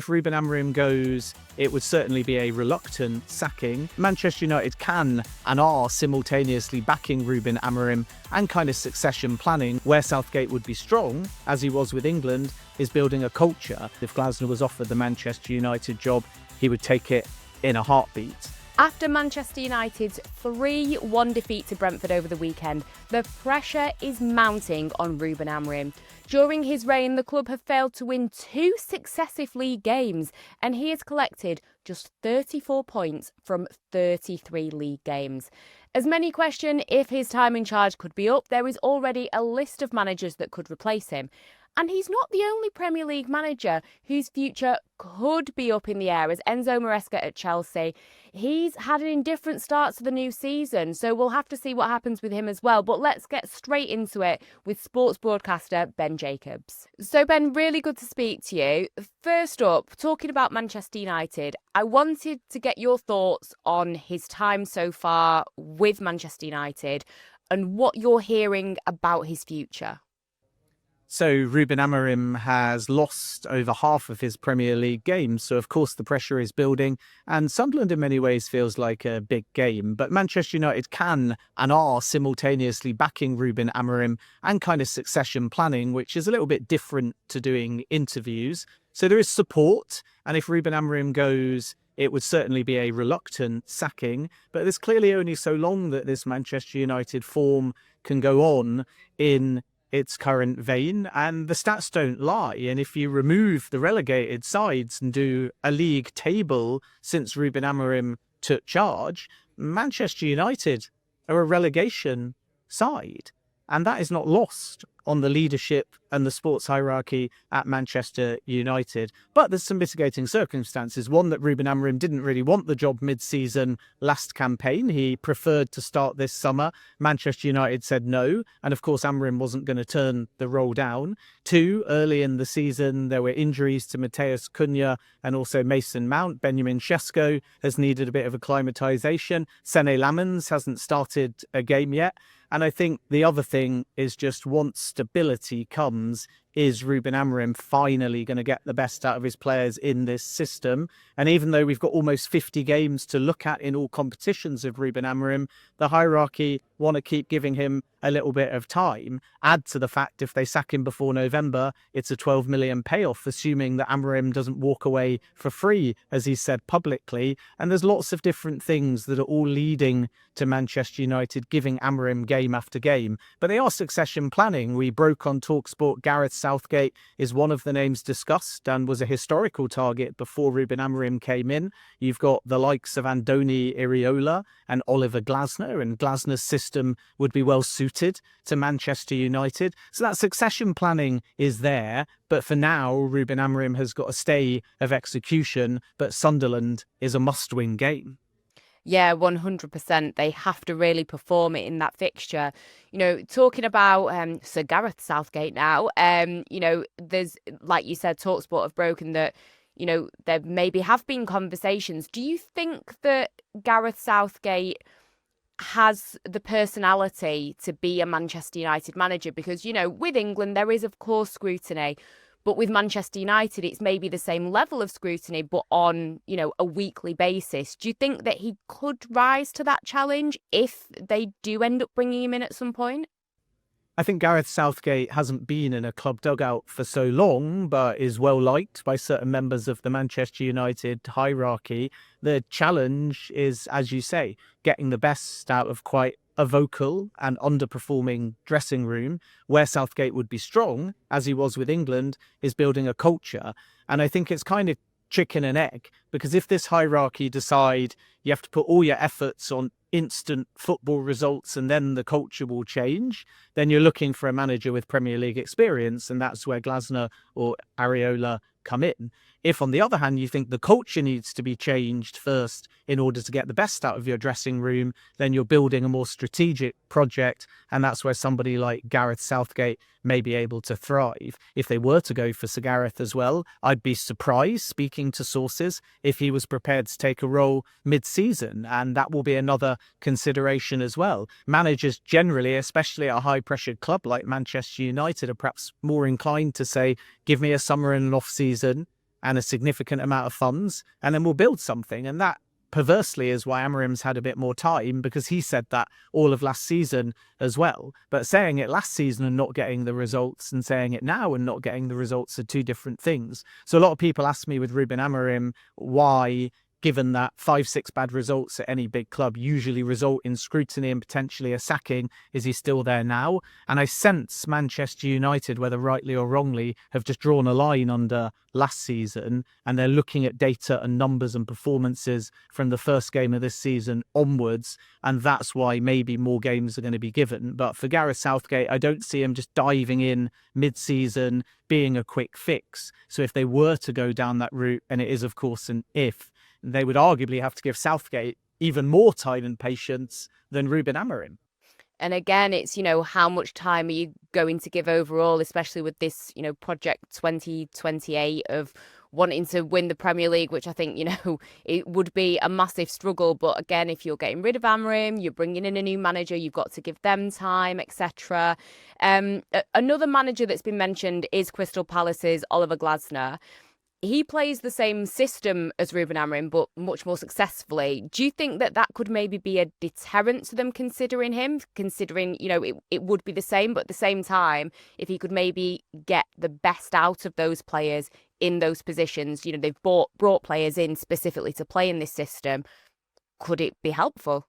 if Ruben Amorim goes, it would certainly be a reluctant sacking. Manchester United can and are simultaneously backing Ruben Amorim and kind of succession planning. Where Southgate would be strong, as he was with England, is building a culture. If Glasner was offered the Manchester United job, he would take it in a heartbeat. After Manchester United's 3-1 defeat to Brentford over the weekend, the pressure is mounting on Ruben Amorim. During his reign, the club have failed to win 2 successive league games, and he has collected just 34 points from 33 league games. As many question if his time in charge could be up, there is already a list of managers that could replace him. And he's not the only Premier League manager whose future could be up in the air, as Enzo Maresca at Chelsea. He's had an indifferent start to the new season, so we'll have to see what happens with him as well. But let's get straight into it with sports broadcaster Ben Jacobs. So Ben, really good to speak to you. First up, talking about Manchester United, I wanted to get your thoughts on his time so far with Manchester United and what you're hearing about his future. So Ruben Amorim has lost over half of his Premier League games, so of course the pressure is building, and Sunderland in many ways feels like a big game. But Manchester United can and are simultaneously backing Ruben Amorim and kind of succession planning, which is a little bit different to doing interviews. So there is support, and if Ruben Amorim goes, it would certainly be a reluctant sacking. But there's clearly only so long that this Manchester United form can go on in its current vein, and the stats don't lie. And if you remove the relegated sides and do a league table since Ruben Amorim took charge, Manchester United are a relegation side, and that is not lost on the leadership and the sports hierarchy at Manchester United. But there's some mitigating circumstances. One, that Ruben Amorim didn't really want the job mid-season last campaign. He preferred to start this summer. Manchester United said no. And of course, Amorim wasn't going to turn the role down. 2, early in the season, there were injuries to Matheus Cunha and also Mason Mount. Benjamin Sesko has needed a bit of acclimatisation. Sene Lammens hasn't started a game yet. And I think the other thing is just once stability comes, is Ruben Amorim finally going to get the best out of his players in this system? And even though we've got almost 50 games to look at in all competitions of Ruben Amorim, the hierarchy want to keep giving him a little bit of time. Add to the fact, if they sack him before November, it's a 12 million payoff, assuming that Amorim doesn't walk away for free, as he said publicly. And there's lots of different things that are all leading to Manchester United giving Amorim game after game. But they are succession planning. We broke on talkSPORT Gareth Southgate is one of the names discussed and was a historical target before Ruben Amorim came in. You've got the likes of Andoni Iraola and Oliver Glasner, and Glasner's system would be well suited to Manchester United. So that succession planning is there. But for now, Ruben Amorim has got a stay of execution, but Sunderland is a must-win game. Yeah, 100%. They have to really perform it in that fixture. You know, talking about Sir Gareth Southgate now, there's, like you said, talkSPORT have broken that, there maybe have been conversations. Do you think that Gareth Southgate has the personality to be a Manchester United manager? Because, with England, there is, of course, scrutiny. But with Manchester United, it's maybe the same level of scrutiny, but on, a weekly basis. Do you think that he could rise to that challenge if they do end up bringing him in at some point? I think Gareth Southgate hasn't been in a club dugout for so long, but is well liked by certain members of the Manchester United hierarchy. The challenge is, as you say, getting the best out of quite a vocal and underperforming dressing room. Where Southgate would be strong, as he was with England, is building a culture. And I think it's kind of chicken and egg, because if this hierarchy decide you have to put all your efforts on instant football results and then the culture will change, then you're looking for a manager with Premier League experience, and that's where Glasner or Areola come in. If, on the other hand, you think the culture needs to be changed first in order to get the best out of your dressing room, then you're building a more strategic project, and that's where somebody like Gareth Southgate may be able to thrive. If they were to go for Sir Gareth as well, I'd be surprised, speaking to sources, if he was prepared to take a role mid-season, and that will be another consideration as well. Managers generally, especially at a high-pressured club like Manchester United, are perhaps more inclined to say, give me a summer and an off-season, and a significant amount of funds, and then we'll build something. And that perversely is why Amorim's had a bit more time, because he said that all of last season as well. But saying it last season and not getting the results, and saying it now and not getting the results, are two different things. So a lot of people ask me with Ruben Amorim why, given that 5-6 bad results at any big club usually result in scrutiny and potentially a sacking, is he still there now? And I sense Manchester United, whether rightly or wrongly, have just drawn a line under last season, and they're looking at data and numbers and performances from the first game of this season onwards, and that's why maybe more games are going to be given. But for Gareth Southgate, I don't see him just diving in mid-season, being a quick fix. So if they were to go down that route, and it is of course an if, they would arguably have to give Southgate even more time and patience than Ruben Amorim. And again, it's, how much time are you going to give overall, especially with this, project 2028 of wanting to win the Premier League, which I think, it would be a massive struggle. But again, if you're getting rid of Amorim, you're bringing in a new manager, you've got to give them time, etc. Another manager that's been mentioned is Crystal Palace's Oliver Glasner. He plays the same system as Ruben Amorim, but much more successfully. Do you think that could maybe be a deterrent to them considering him? Considering, it would be the same, but at the same time, if he could maybe get the best out of those players in those positions, they've brought players in specifically to play in this system. Could it be helpful?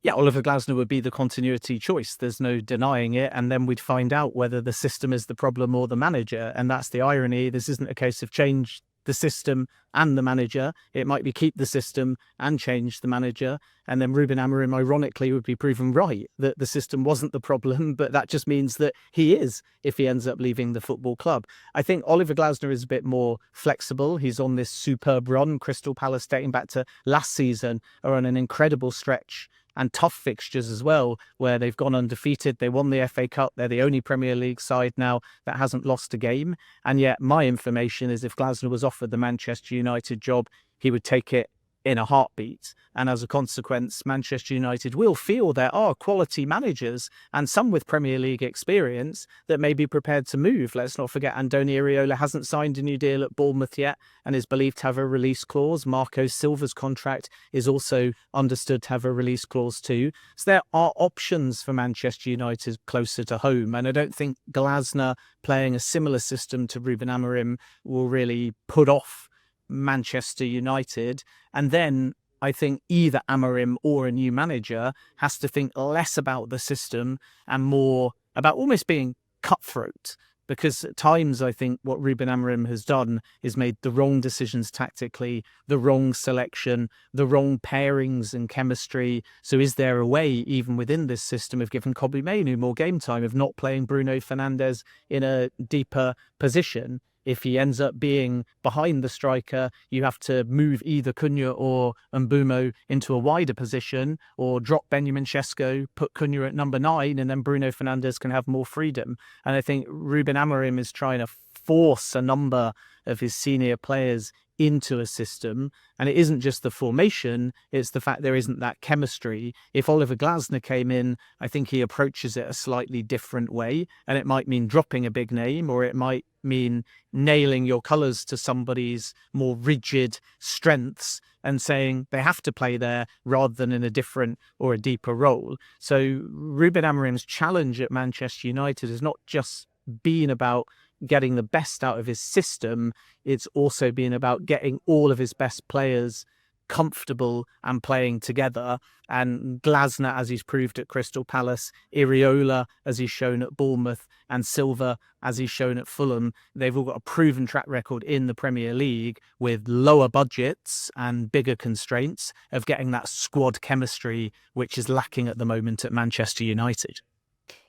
Yeah, Oliver Glasner would be the continuity choice. There's no denying it. And then we'd find out whether the system is the problem or the manager. And that's the irony. This isn't a case of change the system and the manager. It might be keep the system and change the manager. And then Ruben Amorim, ironically, would be proven right that the system wasn't the problem, but that just means that he is if he ends up leaving the football club. I think Oliver Glasner is a bit more flexible. He's on this superb run. Crystal Palace, dating back to last season, are on an incredible stretch and tough fixtures as well, where they've gone undefeated. They won the FA Cup. They're the only Premier League side now that hasn't lost a game. And yet my information is if Glasner was offered the Manchester United job, he would take it in a heartbeat. And as a consequence, Manchester United will feel there are quality managers, and some with Premier League experience, that may be prepared to move. Let's not forget Andoni Iraola hasn't signed a new deal at Bournemouth yet and is believed to have a release clause. Marco Silva's contract is also understood to have a release clause too. So there are options for Manchester United closer to home. And I don't think Glasner playing a similar system to Ruben Amorim will really put off Manchester United. And then I think either Amorim or a new manager has to think less about the system and more about almost being cutthroat. Because at times I think what Ruben Amorim has done is made the wrong decisions tactically, the wrong selection, the wrong pairings and chemistry. So is there a way, even within this system, of giving Kobbie Mainoo more game time, of not playing Bruno Fernandes in a deeper position? If he ends up being behind the striker, you have to move either Cunha or Mbeumo into a wider position, or drop Benjamin Sesko, put Cunha at number 9, and then Bruno Fernandes can have more freedom. And I think Ruben Amorim is trying to force a number of his senior players into a system. And it isn't just the formation, it's the fact there isn't that chemistry. If Oliver Glasner came in, I think he approaches it a slightly different way. And it might mean dropping a big name, or it might mean nailing your colours to somebody's more rigid strengths and saying they have to play there rather than in a different or a deeper role. So Ruben Amorim's challenge at Manchester United has not just been about getting the best out of his system, it's also been about getting all of his best players comfortable and playing together. And Glasner, as he's proved at Crystal Palace, Iraola, as he's shown at Bournemouth, and Silva, as he's shown at Fulham, they've all got a proven track record in the Premier League with lower budgets and bigger constraints of getting that squad chemistry, which is lacking at the moment at Manchester United.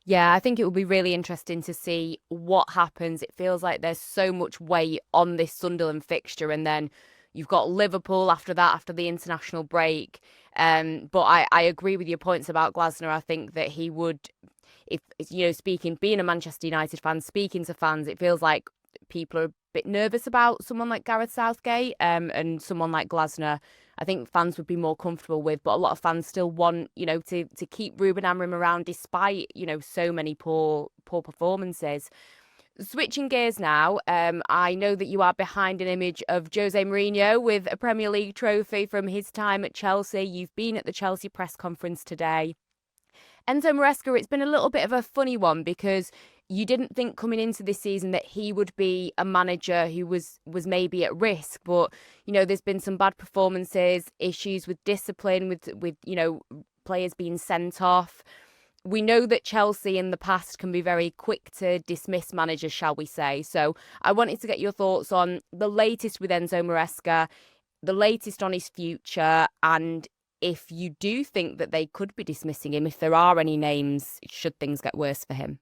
Yeah, I think it will be really interesting to see what happens. It feels like there's so much weight on this Sunderland fixture, and then you've got Liverpool after that, after the international break. But I agree with your points about Glasner. I think that he would, if being a Manchester United fan, speaking to fans, it feels like people are a bit nervous about someone like Gareth Southgate, and someone like Glasner I think fans would be more comfortable with. But a lot of fans still want, to keep Ruben Amorim around despite, so many poor performances. Switching gears now, I know that you are behind an image of Jose Mourinho with a Premier League trophy from his time at Chelsea. You've been at the Chelsea press conference today. Enzo Maresca, it's been a little bit of a funny one because you didn't think coming into this season that he would be a manager who was maybe at risk, but there's been some bad performances, issues with discipline, with players being sent off. We know that Chelsea in the past can be very quick to dismiss managers, shall we say. So I wanted to get your thoughts on the latest with Enzo Maresca, the latest on his future, and if you do think that they could be dismissing him, if there are any names, should things get worse for him.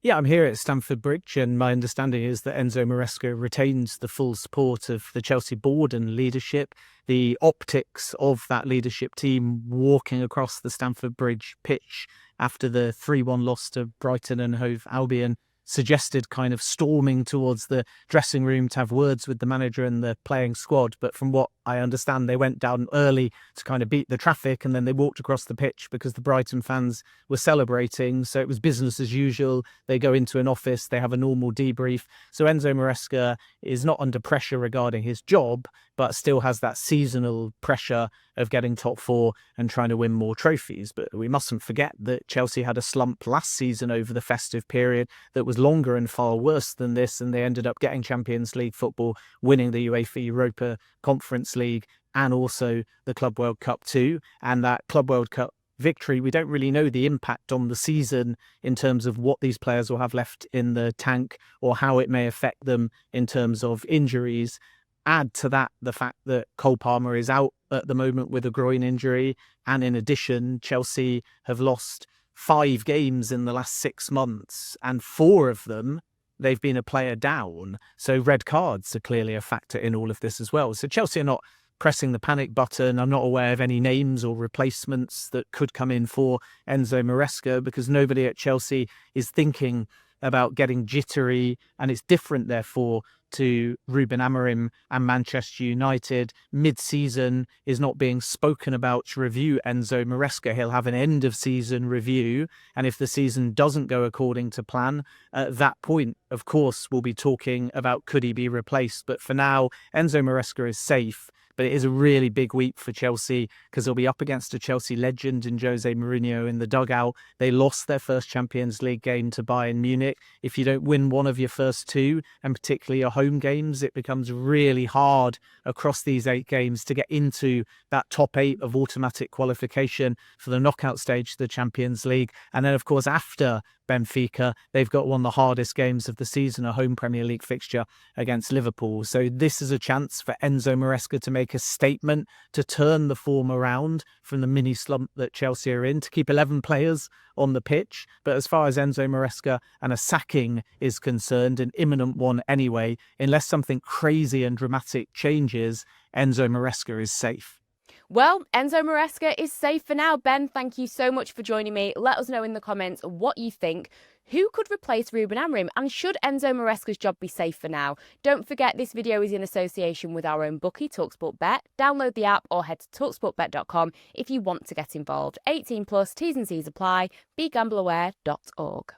Yeah, I'm here at Stamford Bridge, and my understanding is that Enzo Maresca retains the full support of the Chelsea board and leadership. The optics of that leadership team walking across the Stamford Bridge pitch after the 3-1 loss to Brighton and Hove Albion suggested kind of storming towards the dressing room to have words with the manager and the playing squad. But from what I understand, they went down early to kind of beat the traffic, and then they walked across the pitch because the Brighton fans were celebrating. So it was business as usual. They go into an office, they have a normal debrief. So Enzo Maresca is not under pressure regarding his job, but still has that seasonal pressure of getting top four and trying to win more trophies. But we mustn't forget that Chelsea had a slump last season over the festive period that was longer and far worse than this, and they ended up getting Champions League football, winning the UEFA Europa Conference League and also the Club World Cup too. And that Club World Cup victory, we don't really know the impact on the season in terms of what these players will have left in the tank or how it may affect them in terms of injuries. Add to that the fact that Cole Palmer is out at the moment with a groin injury. And in addition, Chelsea have lost 5 games in the last 6 months, and 4 of them, they've been a player down. So red cards are clearly a factor in all of this as well. So Chelsea are not pressing the panic button. I'm not aware of any names or replacements that could come in for Enzo Maresca because nobody at Chelsea is thinking about getting jittery, and it's different therefore to Ruben Amorim and Manchester United. Mid-season is not being spoken about to review Enzo Maresca. He'll have an end-of-season review, and if the season doesn't go according to plan, at that point, of course, we'll be talking about could he be replaced. But for now, Enzo Maresca is safe. But it is a really big week for Chelsea because they'll be up against a Chelsea legend in Jose Mourinho in the dugout. They lost their first Champions League game to Bayern Munich. If you don't win one of your first 2, and particularly your home games, it becomes really hard across these 8 games to get into that top 8 of automatic qualification for the knockout stage of the Champions League. And then, of course, after Benfica, they've got one of the hardest games of the season, a home Premier League fixture against Liverpool. So this is a chance for Enzo Maresca to make a statement, to turn the form around from the mini slump that Chelsea are in, to keep 11 players on the pitch. But as far as Enzo Maresca and a sacking is concerned, an imminent one anyway, unless something crazy and dramatic changes, Enzo Maresca is safe. Well, Enzo Maresca is safe for now. Ben, thank you so much for joining me. Let us know in the comments what you think. Who could replace Ruben Amorim? And should Enzo Maresca's job be safe for now? Don't forget this video is in association with our own bookie, talkSPORT Bet. Download the app or head to talksportbet.com if you want to get involved. 18+, T's and C's apply. BeGambleAware.org.